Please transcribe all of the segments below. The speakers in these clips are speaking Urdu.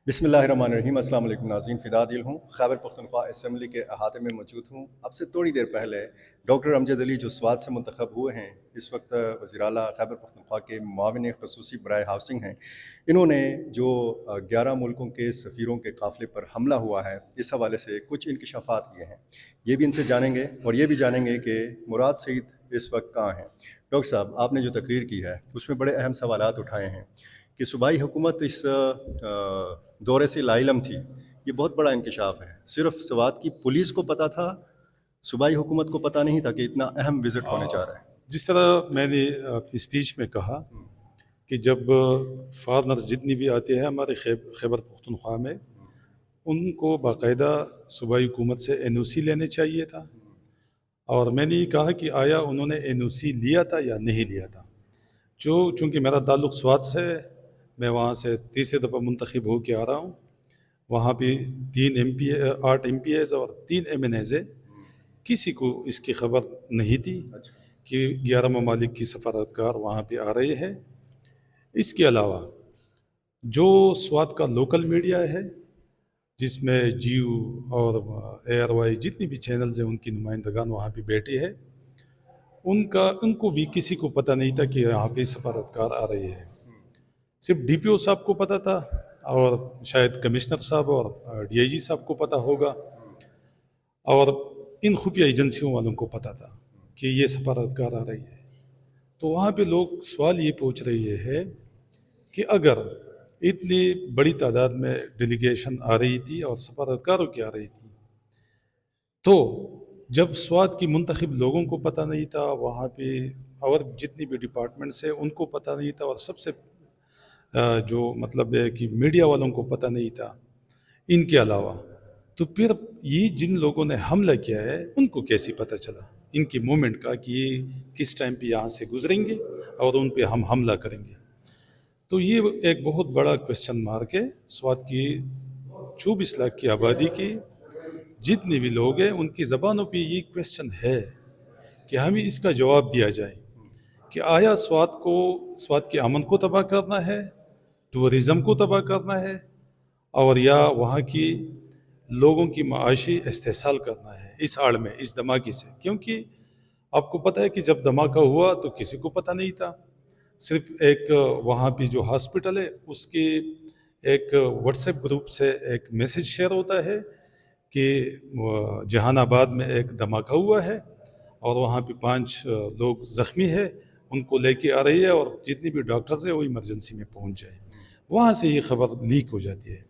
بسم اللہ الرحمن الرحیم۔ السلام علیکم ناظرین، فدا دل ہوں، خیبر پختونخوا اسمبلی کے احاطے میں موجود ہوں۔ اب سے تھوڑی دیر پہلے ڈاکٹر امجد علی جو سوات سے منتخب ہوئے ہیں، اس وقت وزیر اعلیٰ خیبر پختونخوا کے معاون خصوصی برائے ہاؤسنگ ہیں، انہوں نے جو 11 ملکوں کے سفیروں کے قافلے پر حملہ ہوا ہے، اس حوالے سے کچھ انکشافات کیے ہیں۔ یہ بھی ان سے جانیں گے اور یہ بھی جانیں گے کہ مراد سعید اس وقت کہاں ہیں۔ ڈاکٹر صاحب، آپ نے جو تقریر کی ہے اس میں بڑے اہم سوالات اٹھائے ہیں کہ صوبائی حکومت اس دورے سے لاعلم تھی۔ یہ بہت بڑا انکشاف ہے۔ صرف سوات کی پولیس کو پتہ تھا، صوبائی حکومت کو پتہ نہیں تھا کہ اتنا اہم وزٹ ہونے جا رہا ہے۔ جس طرح میں نے اپنی اسپیچ میں کہا کہ جب فارنر جتنی بھی آتے ہیں ہمارے خیبر پختونخوا میں، ان کو باقاعدہ صوبائی حکومت سے NOC لینے چاہیے تھا، اور میں نے یہ کہا کہ آیا انہوں نے NOC لیا تھا یا نہیں لیا تھا۔ چونکہ میرا تعلق سوات سے ہے، میں وہاں سے تیسری دفعہ منتخب ہو کے آ رہا ہوں۔ وہاں بھی 8 MPs اور 3 MNAs ہے۔ کسی کو اس کی خبر نہیں تھی کہ 11 ممالک کی سفارتکار وہاں پہ آ رہے ہیں۔ اس کے علاوہ جو سوات کا لوکل میڈیا ہے، جس میں جیو اور ARY جتنی بھی چینلز ہیں، ان کی نمائندگان وہاں پہ بیٹھے ہیں، ان کو بھی کسی کو پتہ نہیں تھا کہ یہاں پہ سفارتکار آ رہے ہیں۔ صرف DPO صاحب کو پتہ تھا، اور شاید کمشنر صاحب اور DIG صاحب کو پتہ ہوگا، اور ان خفیہ ایجنسیوں والوں کو پتہ تھا کہ یہ سفارتکار آ رہی ہے۔ تو وہاں پہ لوگ سوال یہ پوچھ رہے ہیں کہ اگر اتنی بڑی تعداد میں ڈیلیگیشن آ رہی تھی اور سفارتکاروں کی آ رہی تھی، تو جب سوات کی منتخب لوگوں کو پتہ نہیں تھا، وہاں پہ اور جتنی بھی ڈپارٹمنٹس ہیں ان کو پتہ نہیں تھا، اور سب سے جو مطلب ہے کہ میڈیا والوں کو پتہ نہیں تھا ان کے علاوہ، تو پھر یہ جن لوگوں نے حملہ کیا ہے ان کو کیسے پتہ چلا ان کی موومنٹ کا کہ یہ کس ٹائم پہ یہاں سے گزریں گے اور ان پہ ہم حملہ کریں گے؟ تو یہ ایک بہت بڑا کویسچن مارک ہے۔ سوات کی 24 لاکھ کی آبادی کی جتنے بھی لوگ ہیں، ان کی زبانوں پہ یہ کویسچن ہے کہ ہمیں اس کا جواب دیا جائے کہ آیا سوات کے امن کو تباہ کرنا ہے، ٹورزم کو تباہ کرنا ہے، اور یا وہاں کی لوگوں کی معاشی استحصال کرنا ہے اس آڑ میں، اس دھماکے سے؟ کیونکہ آپ کو پتہ ہے کہ جب دھماکہ ہوا تو کسی کو پتہ نہیں تھا، صرف ایک وہاں پہ جو ہاسپٹل ہے اس کے ایک واٹس ایپ گروپ سے ایک میسج شیئر ہوتا ہے کہ جہان آباد میں ایک دھماکہ ہوا ہے اور وہاں پہ 5 لوگ زخمی ہیں، ان کو لے کے آ رہی ہے، اور جتنی بھی ڈاکٹرز ہیں وہ ایمرجنسی میں پہنچ جائیں۔ وہاں سے یہ خبر لیک ہو جاتی ہے۔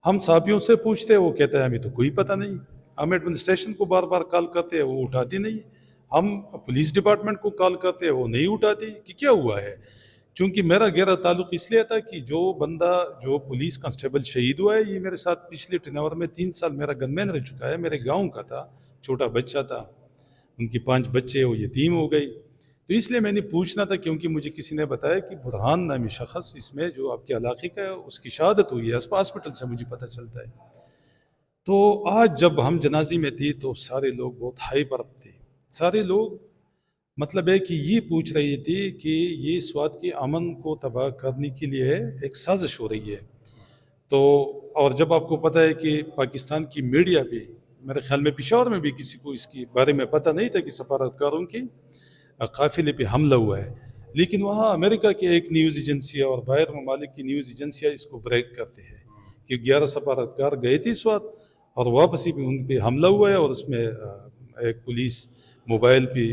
ہم صحافیوں سے پوچھتے ہیں، وہ کہتا ہے ہمیں تو کوئی پتہ نہیں۔ ہم ایڈمنسٹریشن کو بار بار کال کرتے ہیں، وہ اٹھاتی نہیں۔ ہم پولیس ڈپارٹمنٹ کو کال کرتے ہیں، وہ نہیں اٹھاتی کہ کیا ہوا ہے۔ چونکہ میرا گہرا تعلق اس لیے تھا کہ جو پولیس کانسٹیبل شہید ہوا ہے، یہ میرے ساتھ پچھلے ٹینور میں 3 سال میرا گن مین رہ چکا ہے، میرے گاؤں کا تھا، چھوٹا بچہ تھا، ان کی 5 بچے وہ یتیم ہو گئی۔ تو اس لیے میں نے پوچھنا تھا، کیونکہ مجھے کسی نے بتایا کہ برہان نامی شخص اس میں جو آپ کے علاقے کا ہے، اس کی شہادت ہوئی ہے، ہاسپٹل سے مجھے پتہ چلتا ہے۔ تو آج جب ہم جنازے میں تھے تو سارے لوگ بہت ہائی پر تھے، سارے لوگ مطلب ہے کہ یہ پوچھ رہے تھے کہ یہ سوات کے امن کو تباہ کرنے کے لیے ایک سازش ہو رہی ہے۔ تو اور جب آپ کو پتہ ہے کہ پاکستان کی میڈیا بھی، میرے خیال میں پشاور میں بھی کسی کو اس کے بارے میں پتہ نہیں تھا کہ سفارتکاروں کے قافلے پہ حملہ ہوا ہے، لیکن وہاں امریکہ کی ایک نیوز ایجنسی اور باہر ممالک کی نیوز ایجنسیاں اس کو بریک کرتے ہیں کہ 11 سفارتکار گئے تھے سوات اور واپسی بھی ان پہ حملہ ہوا ہے، اور اس میں ایک پولیس موبائل پہ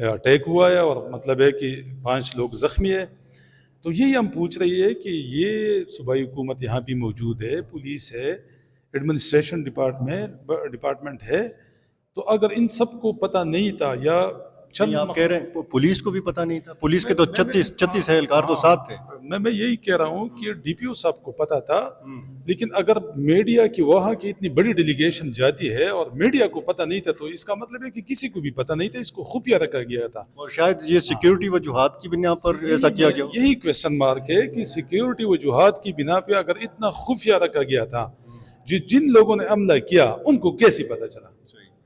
اٹیک ہوا ہے، اور مطلب ہے کہ 5 لوگ زخمی ہیں۔ تو یہی ہم پوچھ رہی ہے کہ یہ صوبائی حکومت یہاں بھی موجود ہے، پولیس ہے، ایڈمنسٹریشن ڈپارٹمنٹ ہے، تو اگر ان سب کو پتہ نہیں تھا یا آپ کہہ رہے ہیں پولیس کو بھی پتہ نہیں تھا؟ پولیس کے تو 36 اہلکار تو ساتھ تھے۔ میں یہی کہہ رہا ہوں کہ DPO صاحب کو پتہ تھا، لیکن اگر میڈیا کی وہاں کی اتنی بڑی ڈیلیگیشن جاتی ہے اور میڈیا کو پتہ نہیں تھا، تو اس کا مطلب ہے کہ کسی کو بھی پتہ نہیں تھا، اس کو خفیہ رکھا گیا تھا، اور شاید یہ سیکیورٹی وجوہات کی بنا پر ایسا کیا گیا۔ یہی کویسچن مارک ہے کہ سیکیورٹی وجوہات کی بنا پہ اگر اتنا خفیہ رکھا گیا تھا، جن لوگوں نے حملہ کیا ان کو کیسے پتہ چلا؟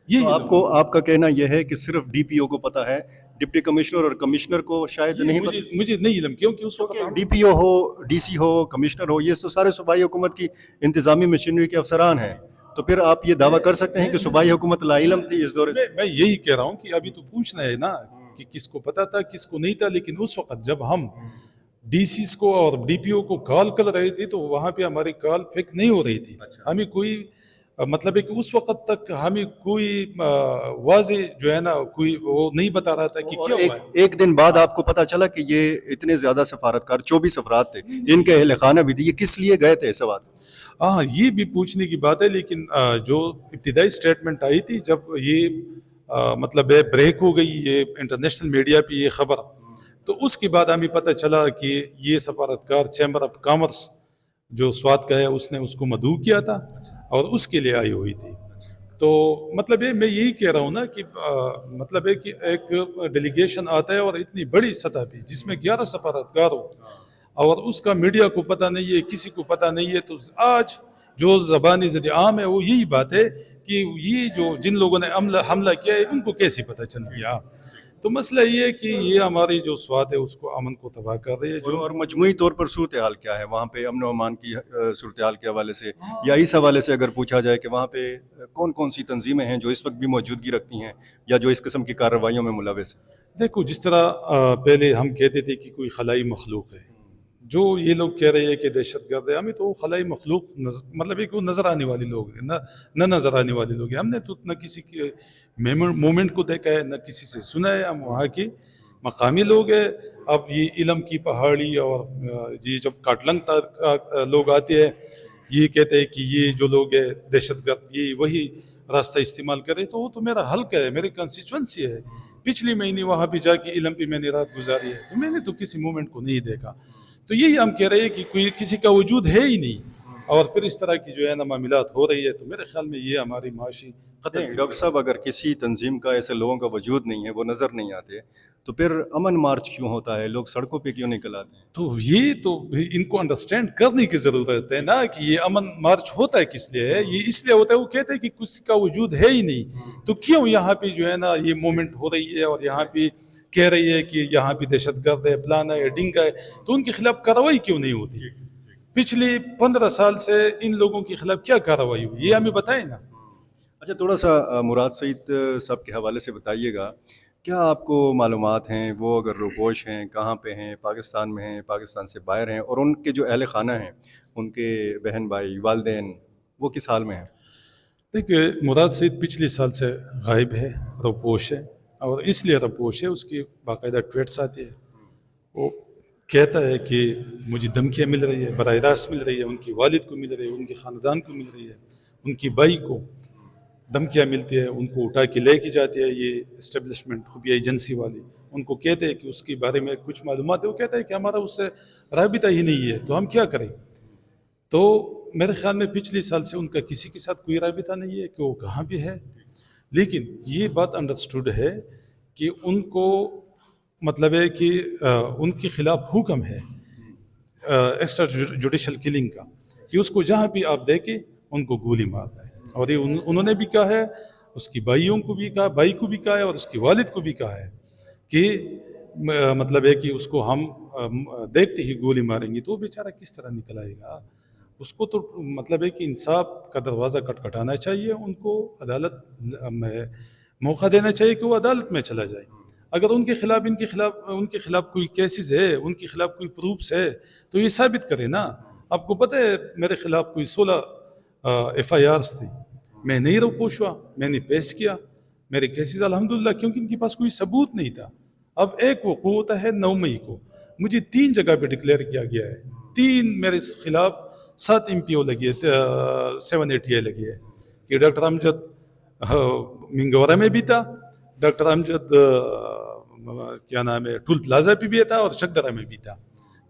آپ کا کہنا یہ ہے کہ صرف DPO کو پتہ ہے، ڈپٹی کمشنر اور کمشنر کو شاید نہیں مجھے نہیں علم کیونکہ اس وقت ڈی پی او ہو, ڈی سی ہو, کمشنر ہو, یہ سارے صوبائی حکومت کی انتظامی مشینری کے افسران ہیں, تو پھر آپ یہ دعویٰ کر سکتے ہیں کہ صوبائی حکومت لا علم تھی اس دورے سے؟ میں یہی کہہ رہا ہوں کہ ابھی تو پوچھنا ہے نا کہ کس کو پتا تھا کس کو نہیں تھا, لیکن اس وقت جب ہم ڈی سیز کو اور ڈی پی او کو کال کر رہے تھے تو وہاں پہ ہماری کال پک نہیں ہو رہی تھی. ہمیں کوئی مطلب ہے کہ اس وقت تک ہمیں کوئی واضح جو ہے نا کوئی وہ نہیں بتا رہا تھا کہ کیا ہوا ہے. ایک دن بعد آپ کو پتا چلا کہ یہ اتنے زیادہ سفارتکار 24 افراد تھے, ان کے اہل خانہ بھی تھے, یہ کس لیے گئے تھے سوات؟ ہاں یہ بھی پوچھنے کی بات ہے, لیکن جو ابتدائی سٹیٹمنٹ آئی تھی جب یہ مطلب ہے بریک ہو گئی یہ انٹرنیشنل میڈیا پہ یہ خبر, تو اس کے بعد ہمیں پتہ چلا کہ یہ سفارتکار چیمبر آف کامرس جو سوات کا ہے اس نے اس کو مدعو کیا تھا اور اس کے لیے آئی ہوئی تھی. تو مطلب ہے میں یہی کہہ رہا ہوں نا کہ مطلب ہے کہ ایک ڈیلیگیشن آتا ہے اور اتنی بڑی سطح پہ جس میں 11 سفارتکار ہو اور اس کا میڈیا کو پتہ نہیں ہے, کسی کو پتہ نہیں ہے, تو آج جو زبانی زد عام ہے وہ یہی بات ہے کہ یہ جو جن لوگوں نے حملہ کیا ہے ان کو کیسے پتہ چل گیا. تو مسئلہ یہ ہے کہ یہ ہماری جو سوات ہے اس کو امن کو تباہ کر رہی ہے. اور مجموعی طور پر صورتحال کیا ہے وہاں پہ امن و امان کی صورتحال کے حوالے سے, یا اس حوالے سے اگر پوچھا جائے کہ وہاں پہ کون کون سی تنظیمیں ہیں جو اس وقت بھی موجودگی رکھتی ہیں یا جو اس قسم کی کارروائیوں میں ملوث ہیں؟ دیکھو جس طرح پہلے ہم کہتے تھے کہ کوئی خلائی مخلوق ہے, جو یہ لوگ کہہ رہے ہیں کہ دہشت گرد ہے, ہمیں تو خلائی مخلوق مطلب ایک نظر آنے والے لوگ ہیں, نہ نظر آنے والے لوگ ہیں. ہم نے تو نہ کسی کے مومنٹ کو دیکھا ہے نہ کسی سے سنا ہے, ہم وہاں کے مقامی لوگ ہیں. اب یہ علم کی پہاڑی اور یہ جب کاٹلنگ لوگ آتے ہیں یہ کہتے ہیں کہ یہ جو لوگ ہیں دہشت گرد یہ وہی راستہ استعمال کرے, تو وہ تو میرا حلقہ ہے, میری کنسٹیچوئنسی ہے. پچھلی مہینے وہاں پہ جا کے علم پہ میں نے رات گزاری ہے, تو میں نے تو کسی مومنٹ کو نہیں دیکھا. تو یہی ہم کہہ رہے ہیں کہ کوئی کسی کا وجود ہے ہی نہیں, اور پھر اس طرح کی جو ہے نا معاملات ہو رہی ہے, تو میرے خیال میں یہ ہماری معاشی قتل. ڈاکٹر صاحب اگر کسی تنظیم کا ایسے لوگوں کا وجود نہیں ہے, وہ نظر نہیں آتے, تو پھر امن مارچ کیوں ہوتا ہے, لوگ سڑکوں پہ کیوں نکل آتے ہیں؟ تو یہ تو ان کو انڈرسٹینڈ کرنے کی ضرورت ہے نا کہ یہ امن مارچ ہوتا ہے کس لیے ہے. یہ اس لیے ہوتا ہے وہ کہتے ہیں کہ کسی کا وجود ہے ہی نہیں, تو کیوں یہاں پہ جو ہے نا یہ مومنٹ ہو رہی ہے اور یہاں پہ کہہ رہی ہے کہ یہاں پہ دہشت گرد ہے, پلانا ہے, ڈنگا ہے, تو ان کے خلاف کارروائی کیوں نہیں ہوتی؟ پچھلے 15 سال سے ان لوگوں کے خلاف کیا کارروائی ہوئی یہ ہمیں بتائیں نا. اچھا تھوڑا سا مراد سعید صاحب کے حوالے سے بتائیے گا, کیا آپ کو معلومات ہیں وہ اگر روپوش ہیں کہاں پہ ہیں, پاکستان میں ہیں, پاکستان سے باہر ہیں, اور ان کے جو اہل خانہ ہیں ان کے بہن بھائی والدین وہ کس حال میں ہیں؟ دیکھیے مراد سعید پچھلے سال سے غائب ہے, روپوش ہے, اور اس لیے روپوش ہے اس کی باقاعدہ ٹویٹس آتی ہے. وہ کہتا ہے کہ مجھے دھمکیاں مل رہی ہے, براہ راست مل رہی ہے, ان کی والد کو مل رہی ہے, ان کے خاندان کو مل رہی ہے, ان کی بھائی کو دھمکیاں ملتی ہے, ان کو اٹھا کے لے کے جاتی ہے یہ اسٹیبلشمنٹ خفیہ ایجنسی والی. ان کو کہتے ہیں کہ اس کے بارے میں کچھ معلومات ہے, وہ کہتا ہے کہ ہمارا اس سے رابطہ ہی نہیں ہے, تو ہم کیا کریں. تو میرے خیال میں پچھلے سال سے ان کا کسی کے ساتھ کوئی رابطہ نہیں ہے کہ وہ کہاں بھی ہے. لیکن یہ بات انڈرسٹوڈ ہے کہ ان کو مطلب ہے کہ ان کے خلاف حکم ہے ایکسٹرا جوڈیشل کلنگ کا, کہ اس کو جہاں بھی آپ دیکھیں ان کو گولی مارنا ہے. اور یہ انہوں نے بھی کہا ہے, اس کی بھائیوں کو بھی کہا, بھائی کو بھی کہا ہے, اور اس کی والد کو بھی کہا ہے کہ مطلب ہے کہ اس کو ہم دیکھتے ہی گولی ماریں گے. تو وہ بیچارہ کس طرح نکل آئے گا. اس کو تو مطلب ہے کہ انصاف کا دروازہ کھٹکھٹانا چاہیے, ان کو عدالت میں موقع دینا چاہیے کہ وہ عدالت میں چلا جائے. اگر ان کے خلاف کوئی کیسز ہے, ان کے خلاف کوئی پروفس ہے, تو یہ ثابت کرے نا. آپ کو پتہ ہے میرے خلاف کوئی 16 ایف آئی آرز تھی, میں نہیں روپوش ہوا, میں نے پیش کیا میرے کیسز الحمدللہ, کیونکہ ان کے پاس کوئی ثبوت نہیں تھا. اب ایک وقوع ہوتا ہے 9 مئی کو, مجھے 3 جگہ پہ ڈکلیئر کیا گیا ہے, 3 میرے خلاف 7 MPO لگی ہے, 7 ATI لگی ہے, کہ ڈاکٹر امجد منگورا میں بھی تھا, ڈاکٹر امجد کیا نام ہے ٹول پلازا پہ بھی تھا, اور شکدرہ میں بھی تھا.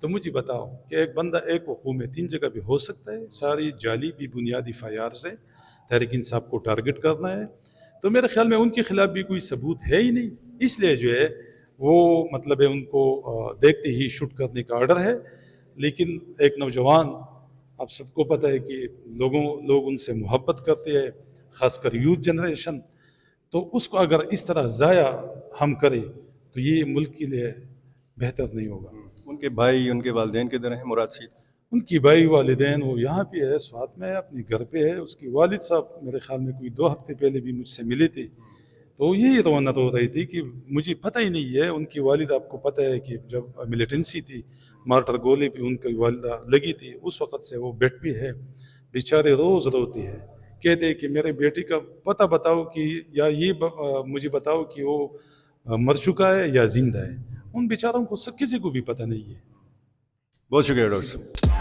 تو مجھے بتاؤ کہ ایک بندہ ایک وقوع میں 3 جگہ پہ ہو سکتا ہے؟ ساری جعلی بھی بنیادی FIR سے تحریک انصاف کو ٹارگٹ کرنا ہے. تو میرے خیال میں ان کے خلاف بھی کوئی ثبوت ہے ہی نہیں, اس لیے جو ہے وہ مطلب ہے ان کو دیکھتے ہی شوٹ کرنے کا آرڈر ہے. لیکن ایک نوجوان, آپ سب کو پتہ ہے کہ لوگ ان سے محبت کرتے ہیں, خاص کر یوتھ جنریشن, تو اس کو اگر اس طرح ضائع ہم کریں تو یہ ملک کے لیے بہتر نہیں ہوگا. ان کے بھائی ان کے والدین کدھر ہیں مراد سید؟ ان کی بھائی والدین وہ یہاں پہ ہے، سوات میں ہے، اپنے گھر پہ ہے. اس کے والد صاحب میرے خیال میں کوئی 2 ہفتے پہلے بھی مجھ سے ملے تھے، تو یہی رونا رو رہی تھی کہ مجھے پتہ ہی نہیں ہے. ان کی والدہ آپ کو پتہ ہے کہ جب ملیٹنسی تھی، مارٹر گولے پہ ان کی والدہ لگی تھی، اس وقت سے وہ بیڈ پہ ہے. بیچارے روز روتے ہیں، کہتے ہیں کہ میرے بیٹی کا پتہ بتاؤ کہ یا یہ مجھے بتاؤ کہ وہ مر چکا ہے یا زندہ ہے. ان بیچاروں کو کسی کو بھی پتہ نہیں ہے. بہت شکریہ ڈاکٹر صاحب.